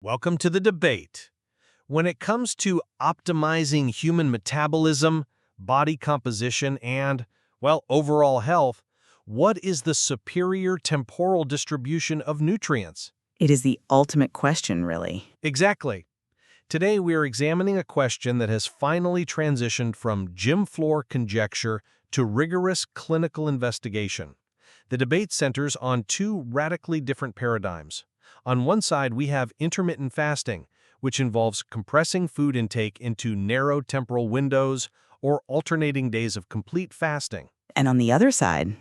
Welcome to the debate. When it comes to optimizing human metabolism, body composition, and, well, overall health, what is the superior temporal distribution of nutrients? It is the ultimate question, really. Exactly. Today we are examining a question that has finally transitioned from gym floor conjecture to rigorous clinical investigation. The debate centers on two radically different paradigms. On one side, we have intermittent fasting, which involves compressing food intake into narrow temporal windows or alternating days of complete fasting. And on the other side,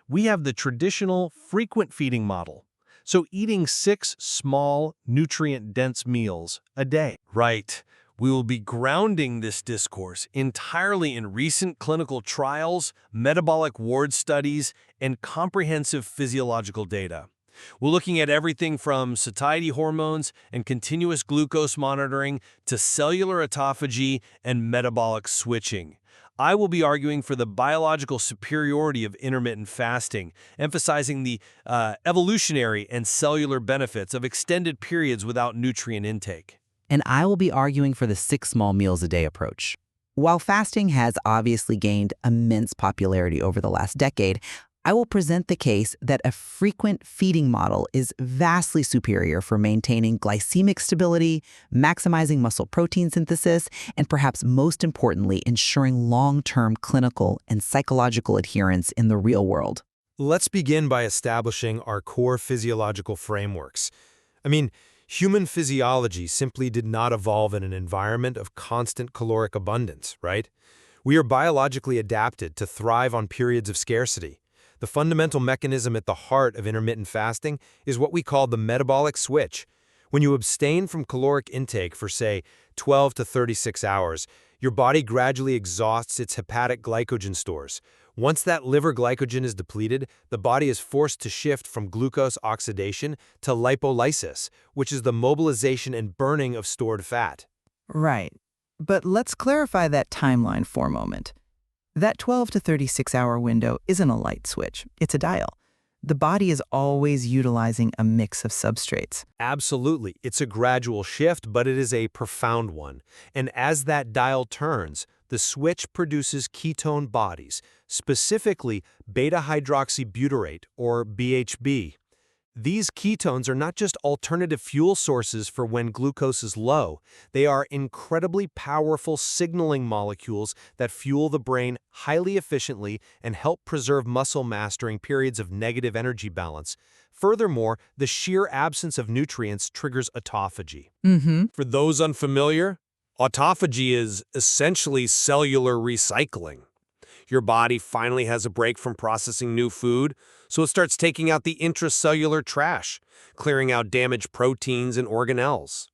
We have the traditional frequent feeding model. So eating 6 small, nutrient-dense meals a day. Right. We will be grounding this discourse entirely in recent clinical trials, metabolic ward studies, and comprehensive physiological data. We're looking at everything from satiety hormones and continuous glucose monitoring to cellular autophagy and metabolic switching. I will be arguing for the biological superiority of intermittent fasting, emphasizing the evolutionary and cellular benefits of extended periods without nutrient intake. And I will be arguing for the 6 small meals a day approach. While fasting has obviously gained immense popularity over the last decade, I will present the case that a frequent feeding model is vastly superior for maintaining glycemic stability, maximizing muscle protein synthesis, and perhaps most importantly, ensuring long-term clinical and psychological adherence in the real world. Let's begin by establishing our core physiological frameworks. Human physiology simply did not evolve in an environment of constant caloric abundance, right? We are biologically adapted to thrive on periods of scarcity. The fundamental mechanism at the heart of intermittent fasting is what we call the metabolic switch. When you abstain from caloric intake for, say, 12 to 36 hours, your body gradually exhausts its hepatic glycogen stores. Once that liver glycogen is depleted, the body is forced to shift from glucose oxidation to lipolysis, which is the mobilization and burning of stored fat. right. But let's clarify that timeline for a moment. That 12 to 36-hour window isn't a light switch, it's a dial. The body is always utilizing a mix of substrates. Absolutely. It's a gradual shift, but it is a profound one. And as that dial turns, the switch produces ketone bodies, specifically beta-hydroxybutyrate, or BHB. These ketones are not just alternative fuel sources for when glucose is low. They are incredibly powerful signaling molecules that fuel the brain highly efficiently and help preserve muscle mass during periods of negative energy balance. Furthermore, the sheer absence of nutrients triggers autophagy. For those unfamiliar, autophagy is essentially cellular recycling. Your body finally has a break from processing new food, so it starts taking out the intracellular trash, clearing out damaged proteins and organelles.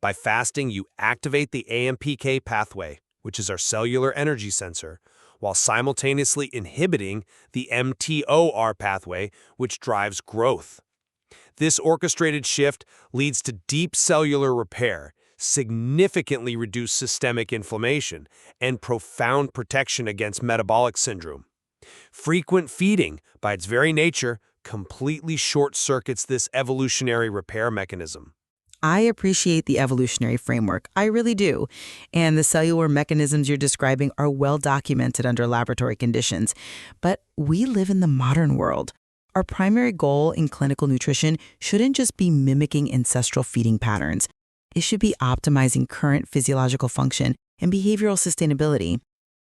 By fasting, you activate the AMPK pathway, which is our cellular energy sensor, while simultaneously inhibiting the mTOR pathway, which drives growth. This orchestrated shift leads to deep cellular repair, significantly reduced systemic inflammation, and profound protection against metabolic syndrome. Frequent feeding, by its very nature, completely short-circuits this evolutionary repair mechanism. I appreciate the evolutionary framework, I really do. And the cellular mechanisms you're describing are well documented under laboratory conditions. But we live in the modern world. Our primary goal in clinical nutrition shouldn't just be mimicking ancestral feeding patterns. It should be optimizing current physiological function and behavioral sustainability.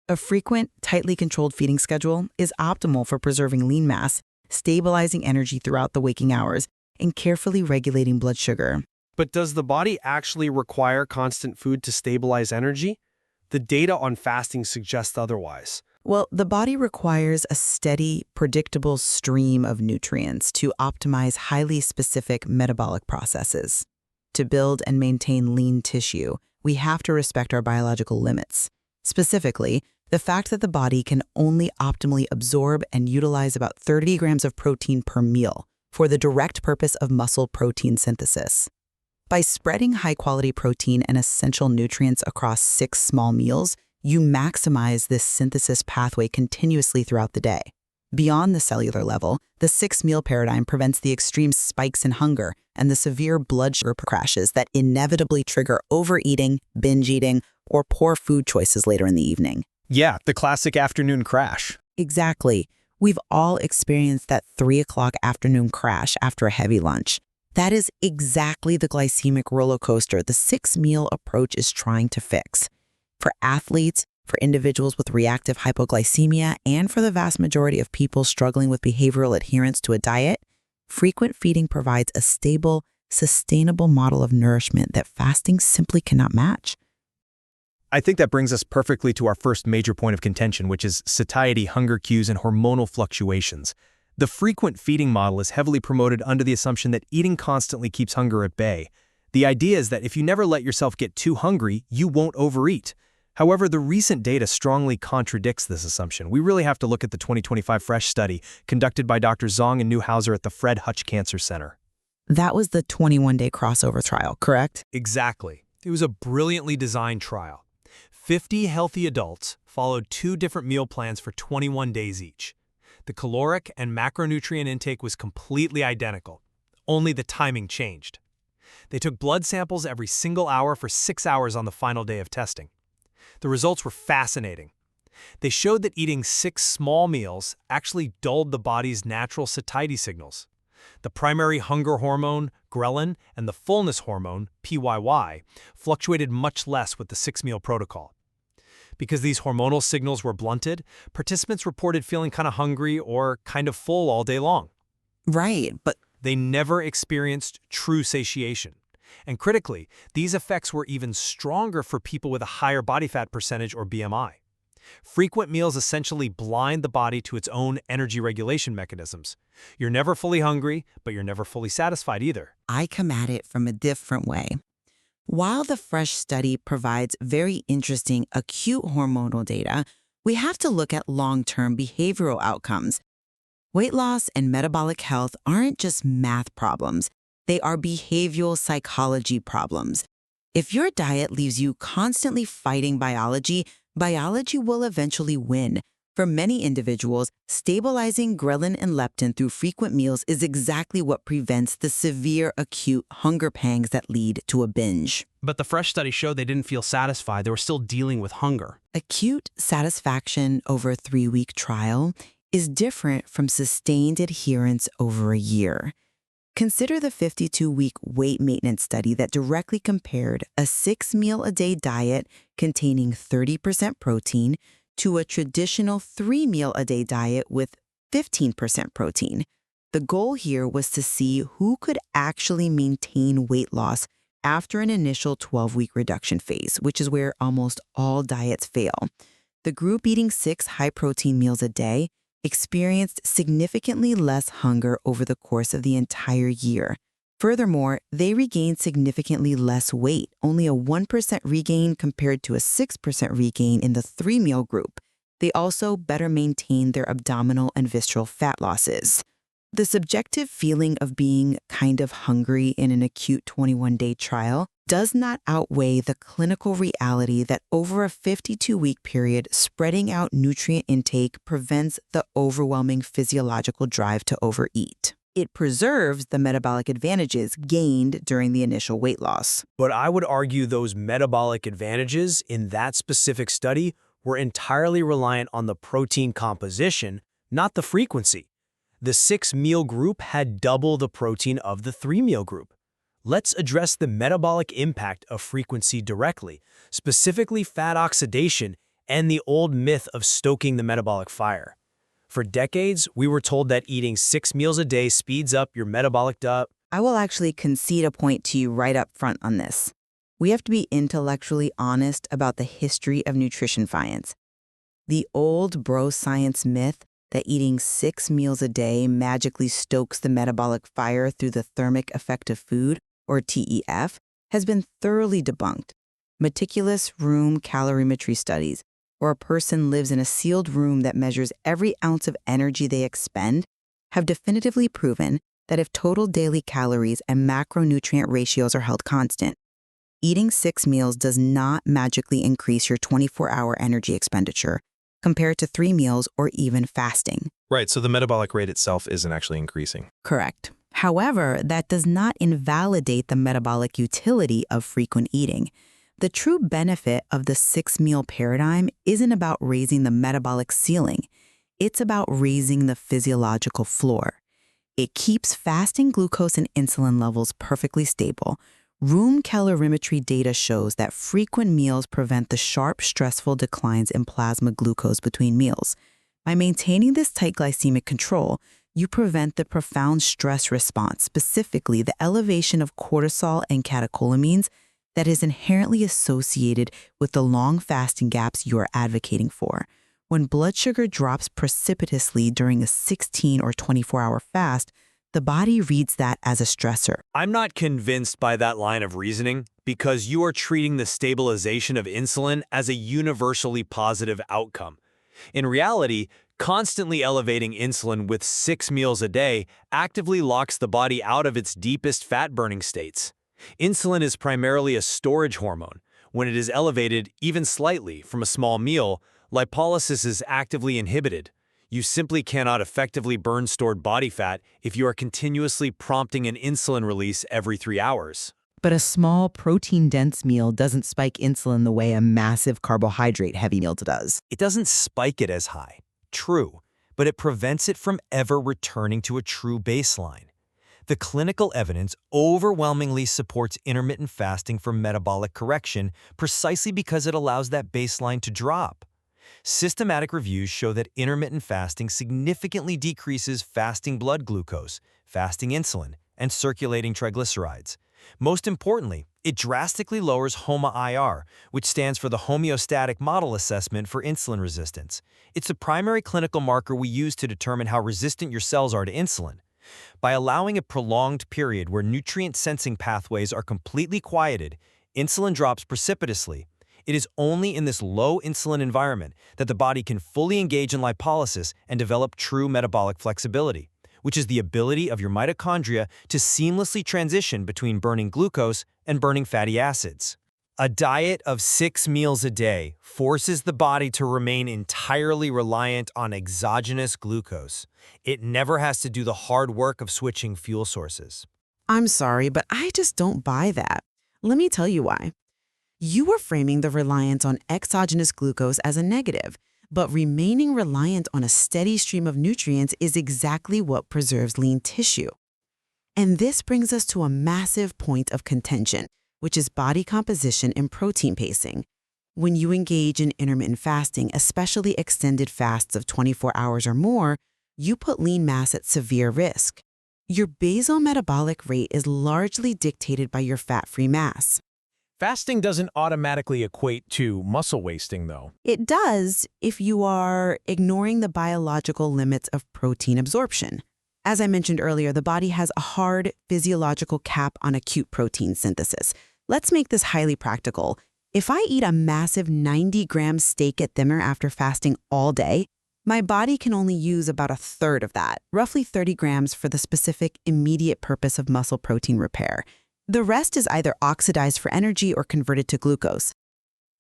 A frequent, tightly controlled feeding schedule is optimal for preserving lean mass, stabilizing energy throughout the waking hours, and carefully regulating blood sugar. But does the body actually require constant food to stabilize energy? The data on fasting suggests otherwise. Well, the body requires a steady, predictable stream of nutrients to optimize highly specific metabolic processes. To build and maintain lean tissue, we have to respect our biological limits. Specifically, the fact that the body can only optimally absorb and utilize about 30 grams of protein per meal for the direct purpose of muscle protein synthesis. By spreading high-quality protein and essential nutrients across 6 small meals, you maximize this synthesis pathway continuously throughout the day. Beyond the cellular level, the 6-meal paradigm prevents the extreme spikes in hunger and the severe blood sugar crashes that inevitably trigger overeating, binge eating, or poor food choices later in the evening. Yeah, the classic afternoon crash. Exactly. We've all experienced that 3 o'clock afternoon crash after a heavy lunch. That is exactly the glycemic roller coaster the 6-meal approach is trying to fix. For athletes, for individuals with reactive hypoglycemia, and for the vast majority of people struggling with behavioral adherence to a diet, frequent feeding provides a stable, sustainable model of nourishment that fasting simply cannot match. I think that brings us perfectly to our first major point of contention, which is satiety, hunger cues, and hormonal fluctuations. The frequent feeding model is heavily promoted under the assumption that eating constantly keeps hunger at bay. The idea is that if you never let yourself get too hungry, you won't overeat. However, the recent data strongly contradicts this assumption. We really have to look at the 2025 FRESH study conducted by Dr. Zong and Newhauser at the Fred Hutch Cancer Center. That was the 21-day crossover trial, correct? Exactly. It was a brilliantly designed trial. 50 healthy adults followed 2 different meal plans for 21 days each. The caloric and macronutrient intake was completely identical. Only the timing changed. They took blood samples every single hour for 6 hours on the final day of testing. The results were fascinating. They showed that eating 6 small meals actually dulled the body's natural satiety signals. The primary hunger hormone, ghrelin, and the fullness hormone, PYY, fluctuated much less with the 6-meal protocol. Because these hormonal signals were blunted, participants reported feeling kind of hungry or kind of full all day long. Right, but They never experienced true satiation. And critically, these effects were even stronger for people with a higher body fat percentage or BMI. Frequent meals essentially blind the body to its own energy regulation mechanisms. You're never fully hungry, but you're never fully satisfied either. I come at it from a different way. While the FRESH study provides very interesting acute hormonal data, we have to look at long-term behavioral outcomes. Weight loss and metabolic health aren't just math problems. They are behavioral psychology problems. If your diet leaves you constantly fighting biology, biology will eventually win. For many individuals, stabilizing ghrelin and leptin through frequent meals is exactly what prevents the severe acute hunger pangs that lead to a binge. But the FRESH study showed they didn't feel satisfied. They were still dealing with hunger. Acute satisfaction over a 3-week trial is different from sustained adherence over a year. Consider the 52-week weight maintenance study that directly compared a 6-meal-a-day diet containing 30% protein to a traditional 3-meal-a-day diet with 15% protein. The goal here was to see who could actually maintain weight loss after an initial 12-week reduction phase, which is where almost all diets fail. The group eating 6 high-protein meals a day experienced significantly less hunger over the course of the entire year. Furthermore, they regained significantly less weight, only a 1% regain compared to a 6% regain in the 3-meal group. They also better maintained their abdominal and visceral fat losses. The subjective feeling of being kind of hungry in an acute 21-day trial does not outweigh the clinical reality that over a 52-week period, spreading out nutrient intake prevents the overwhelming physiological drive to overeat. It preserves the metabolic advantages gained during the initial weight loss. But I would argue those metabolic advantages in that specific study were entirely reliant on the protein composition, not the frequency. The 6-meal group had double the protein of the 3-meal group. Let's address the metabolic impact of frequency directly, specifically fat oxidation and the old myth of stoking the metabolic fire. For decades, we were told that eating 6 meals a day speeds up your metabolic I will actually concede a point to you right up front on this. We have to be intellectually honest about the history of nutrition science. The old bro science myth that eating 6 meals a day magically stokes the metabolic fire through the thermic effect of food, or TEF, has been thoroughly debunked. Meticulous room calorimetry studies, where a person lives in a sealed room that measures every ounce of energy they expend, have definitively proven that if total daily calories and macronutrient ratios are held constant, eating 6 meals does not magically increase your 24-hour energy expenditure compared to 3 meals or even fasting. Right, so the metabolic rate itself isn't actually increasing. Correct. However, that does not invalidate the metabolic utility of frequent eating. The true benefit of the 6-meal paradigm isn't about raising the metabolic ceiling. It's about raising the physiological floor. It keeps fasting glucose and insulin levels perfectly stable. Room calorimetry data shows that frequent meals prevent the sharp, stressful declines in plasma glucose between meals. By maintaining this tight glycemic control, you prevent the profound stress response, specifically the elevation of cortisol and catecholamines that is inherently associated with the long fasting gaps you are advocating for. When blood sugar drops precipitously during a 16 or 24-hour fast, the body reads that as a stressor. I'm not convinced by that line of reasoning because you are treating the stabilization of insulin as a universally positive outcome. In reality, constantly elevating insulin with 6 meals a day actively locks the body out of its deepest fat-burning states. Insulin is primarily a storage hormone. When it is elevated, even slightly, from a small meal, lipolysis is actively inhibited. You simply cannot effectively burn stored body fat if you are continuously prompting an insulin release every 3 hours. But a small protein-dense meal doesn't spike insulin the way a massive carbohydrate-heavy meal does. It doesn't spike it as high, true, but it prevents it from ever returning to a true baseline. The clinical evidence overwhelmingly supports intermittent fasting for metabolic correction precisely because it allows that baseline to drop. Systematic reviews show that intermittent fasting significantly decreases fasting blood glucose, fasting insulin, and circulating triglycerides. Most importantly, it drastically lowers HOMA-IR, which stands for the Homeostatic Model Assessment for Insulin Resistance. It's a primary clinical marker we use to determine how resistant your cells are to insulin. By allowing a prolonged period where nutrient-sensing pathways are completely quieted, insulin drops precipitously. It is only in this low insulin environment that the body can fully engage in lipolysis and develop true metabolic flexibility, which is the ability of your mitochondria to seamlessly transition between burning glucose and burning fatty acids. A diet of 6 meals a day forces the body to remain entirely reliant on exogenous glucose. It never has to do the hard work of switching fuel sources. I'm sorry, but I just don't buy that. Let me tell you why. You are framing the reliance on exogenous glucose as a negative, but remaining reliant on a steady stream of nutrients is exactly what preserves lean tissue. And this brings us to a massive point of contention, which is body composition and protein pacing. When you engage in intermittent fasting, especially extended fasts of 24 hours or more, you put lean mass at severe risk. Your basal metabolic rate is largely dictated by your fat-free mass. Fasting doesn't automatically equate to muscle wasting, though. It does if you are ignoring the biological limits of protein absorption. As I mentioned earlier, the body has a hard physiological cap on acute protein synthesis. Let's make this highly practical. If I eat a massive 90-gram steak at dinner after fasting all day, my body can only use about a third of that, roughly 30 grams for the specific immediate purpose of muscle protein repair. The rest is either oxidized for energy or converted to glucose.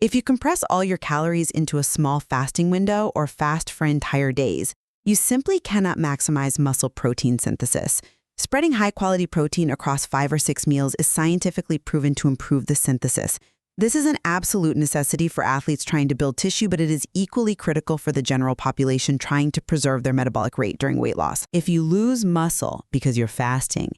If you compress all your calories into a small fasting window or fast for entire days, you simply cannot maximize muscle protein synthesis. Spreading high-quality protein across 5 or 6 meals is scientifically proven to improve the synthesis. This is an absolute necessity for athletes trying to build tissue, but it is equally critical for the general population trying to preserve their metabolic rate during weight loss. If you lose muscle because you're fasting,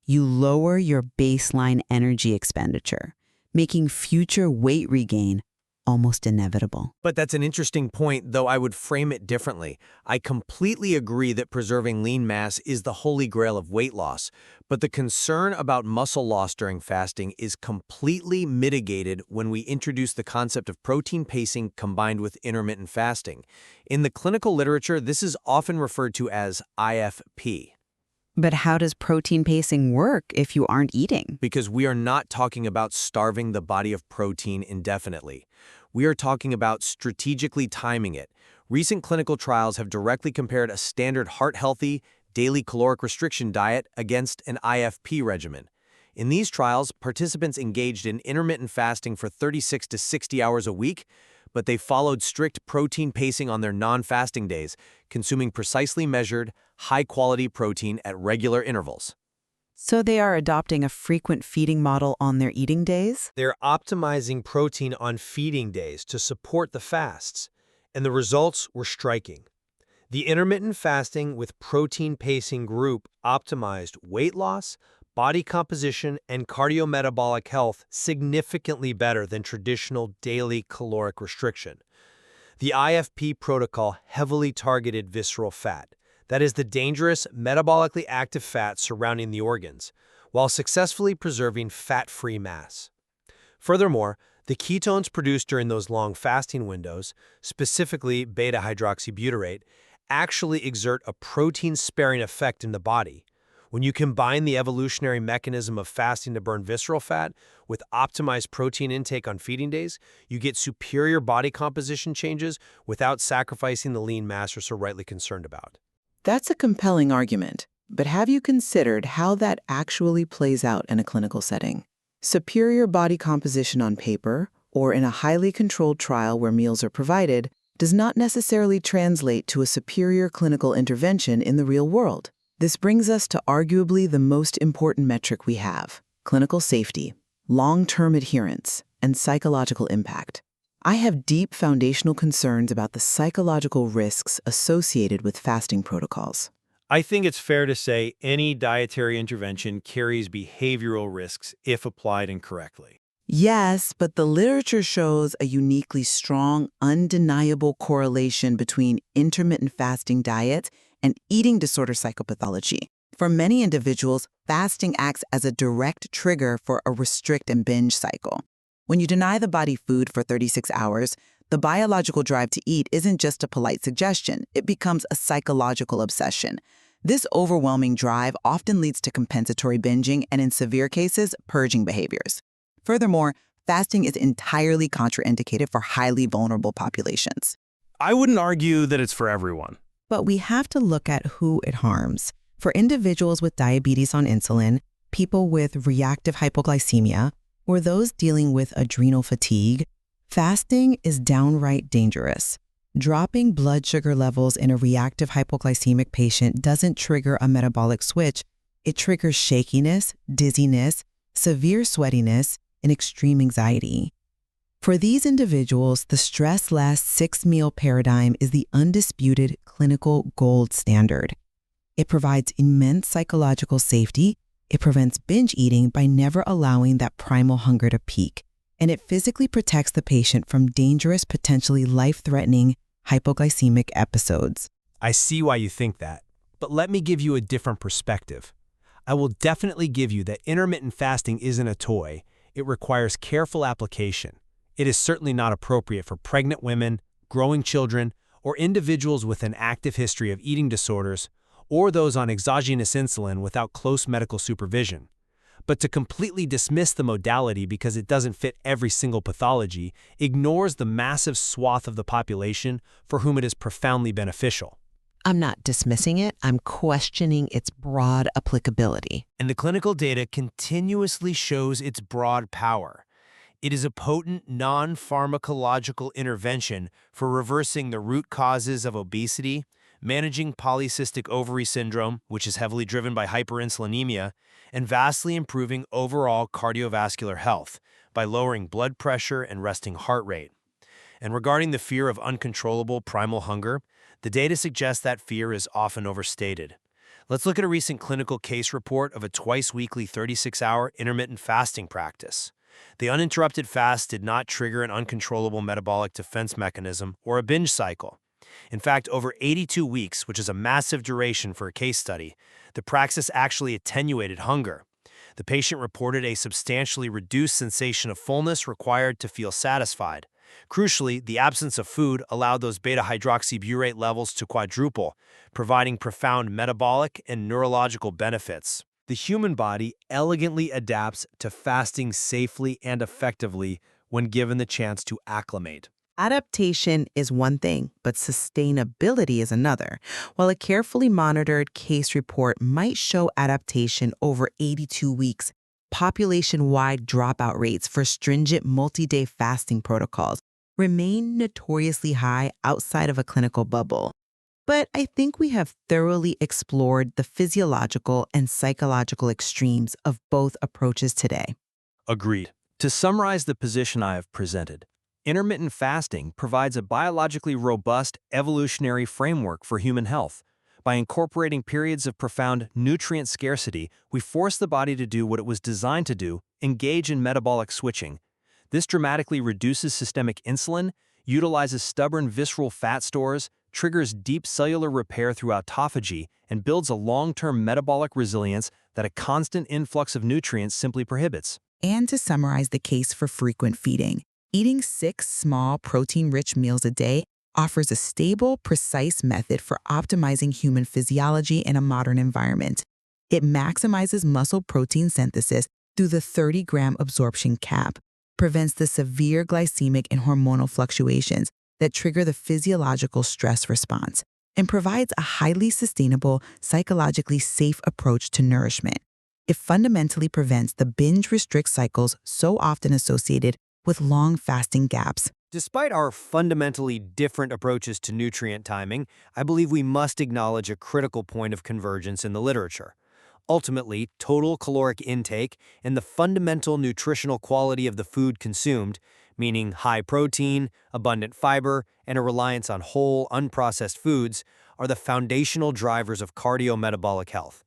you lower your baseline energy expenditure, making future weight regain almost inevitable. But that's an interesting point, though I would frame it differently. I completely agree that preserving lean mass is the holy grail of weight loss, but the concern about muscle loss during fasting is completely mitigated when we introduce the concept of protein pacing combined with intermittent fasting. In the clinical literature, this is often referred to as IFP. But how does protein pacing work if you aren't eating? Because we are not talking about starving the body of protein indefinitely. We are talking about strategically timing it. Recent clinical trials have directly compared a standard heart-healthy, daily caloric restriction diet against an IFP regimen. In these trials, participants engaged in intermittent fasting for 36 to 60 hours a week, but they followed strict protein pacing on their non-fasting days, consuming precisely measured, high-quality protein at regular intervals. So they are adopting a frequent feeding model on their eating days? They're optimizing protein on feeding days to support the fasts, and the results were striking. The intermittent fasting with protein pacing group optimized weight loss, body composition, and cardiometabolic health significantly better than traditional daily caloric restriction. The IFP protocol heavily targeted visceral fat, that is the dangerous, metabolically active fat surrounding the organs, while successfully preserving fat-free mass. Furthermore, the ketones produced during those long fasting windows, specifically beta-hydroxybutyrate, actually exert a protein-sparing effect in the body. When you combine the evolutionary mechanism of fasting to burn visceral fat with optimized protein intake on feeding days, you get superior body composition changes without sacrificing the lean mass you're so rightly concerned about. That's a compelling argument, but have you considered how that actually plays out in a clinical setting? Superior body composition on paper, or in a highly controlled trial where meals are provided, does not necessarily translate to a superior clinical intervention in the real world. This brings us to arguably the most important metric we have: clinical safety, long-term adherence, and psychological impact. I have deep foundational concerns about the psychological risks associated with fasting protocols. I think it's fair to say any dietary intervention carries behavioral risks if applied incorrectly. Yes, but the literature shows a uniquely strong, undeniable correlation between intermittent fasting diets and eating disorder psychopathology. For many individuals, fasting acts as a direct trigger for a restrict and binge cycle. When you deny the body food for 36 hours, the biological drive to eat isn't just a polite suggestion, it becomes a psychological obsession. This overwhelming drive often leads to compensatory binging and, in severe cases, purging behaviors. Furthermore, fasting is entirely contraindicated for highly vulnerable populations. I wouldn't argue that it's for everyone. But we have to look at who it harms. For individuals with diabetes on insulin, people with reactive hypoglycemia, or those dealing with adrenal fatigue, fasting is downright dangerous. Dropping blood sugar levels in a reactive hypoglycemic patient doesn't trigger a metabolic switch. It triggers shakiness, dizziness, severe sweatiness, and extreme anxiety. For these individuals, the stress-less 6-meal paradigm is the undisputed clinical gold standard. It provides immense psychological safety, it prevents binge eating by never allowing that primal hunger to peak, and it physically protects the patient from dangerous, potentially life-threatening hypoglycemic episodes. I see why you think that, but let me give you a different perspective. I will definitely give you that intermittent fasting isn't a toy. It requires careful application. It is certainly not appropriate for pregnant women, growing children, or individuals with an active history of eating disorders, or those on exogenous insulin without close medical supervision. But to completely dismiss the modality because it doesn't fit every single pathology ignores the massive swath of the population for whom it is profoundly beneficial. I'm not dismissing it, I'm questioning its broad applicability. And the clinical data continuously shows its broad power. It is a potent non-pharmacological intervention for reversing the root causes of obesity, managing polycystic ovary syndrome, which is heavily driven by hyperinsulinemia, and vastly improving overall cardiovascular health by lowering blood pressure and resting heart rate. And regarding the fear of uncontrollable primal hunger, the data suggests that fear is often overstated. Let's look at a recent clinical case report of a twice-weekly 36-hour intermittent fasting practice. The uninterrupted fast did not trigger an uncontrollable metabolic defense mechanism or a binge cycle. In fact, over 82 weeks, which is a massive duration for a case study, the praxis actually attenuated hunger. The patient reported a substantially reduced sensation of fullness required to feel satisfied. Crucially, the absence of food allowed those beta-hydroxybutyrate levels to quadruple, providing profound metabolic and neurological benefits. The human body elegantly adapts to fasting safely and effectively when given the chance to acclimate. Adaptation is one thing, but sustainability is another. While a carefully monitored case report might show adaptation over 82 weeks, population-wide dropout rates for stringent multi-day fasting protocols remain notoriously high outside of a clinical bubble. But I think we have thoroughly explored the physiological and psychological extremes of both approaches today. Agreed. To summarize the position I have presented, intermittent fasting provides a biologically robust evolutionary framework for human health. By incorporating periods of profound nutrient scarcity, we force the body to do what it was designed to do, engage in metabolic switching. This dramatically reduces systemic insulin, utilizes stubborn visceral fat stores, triggers deep cellular repair through autophagy, and builds a long-term metabolic resilience that a constant influx of nutrients simply prohibits. And to summarize the case for frequent feeding, eating 6 small protein-rich meals a day offers a stable, precise method for optimizing human physiology in a modern environment. It maximizes muscle protein synthesis through the 30-gram absorption cap, prevents the severe glycemic and hormonal fluctuations that trigger the physiological stress response, and provides a highly sustainable, psychologically safe approach to nourishment. It fundamentally prevents the binge-restrict cycles so often associated with long fasting gaps. Despite our fundamentally different approaches to nutrient timing, I believe we must acknowledge a critical point of convergence in the literature. Ultimately, total caloric intake and the fundamental nutritional quality of the food consumed, meaning high protein, abundant fiber, and a reliance on whole, unprocessed foods, are the foundational drivers of cardiometabolic health.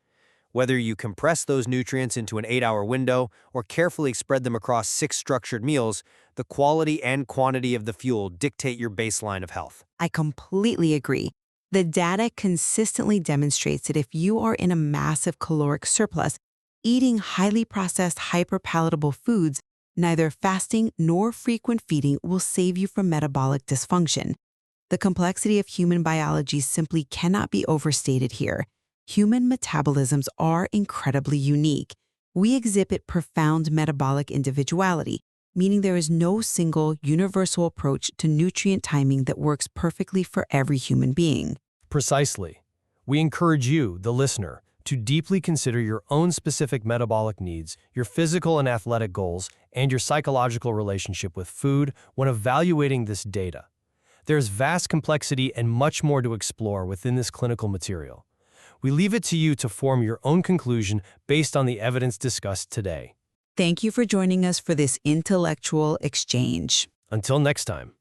Whether you compress those nutrients into an 8-hour window or carefully spread them across 6 structured meals, the quality and quantity of the fuel dictate your baseline of health. I completely agree. The data consistently demonstrates that if you are in a massive caloric surplus, eating highly processed, hyperpalatable foods, neither fasting nor frequent feeding will save you from metabolic dysfunction. The complexity of human biology simply cannot be overstated here. Human metabolisms are incredibly unique. We exhibit profound metabolic individuality, meaning there is no single universal approach to nutrient timing that works perfectly for every human being. Precisely. We encourage you, the listener, to deeply consider your own specific metabolic needs, your physical and athletic goals, and your psychological relationship with food when evaluating this data. There's vast complexity and much more to explore within this clinical material. We leave it to you to form your own conclusion based on the evidence discussed today. Thank you for joining us for this intellectual exchange. Until next time.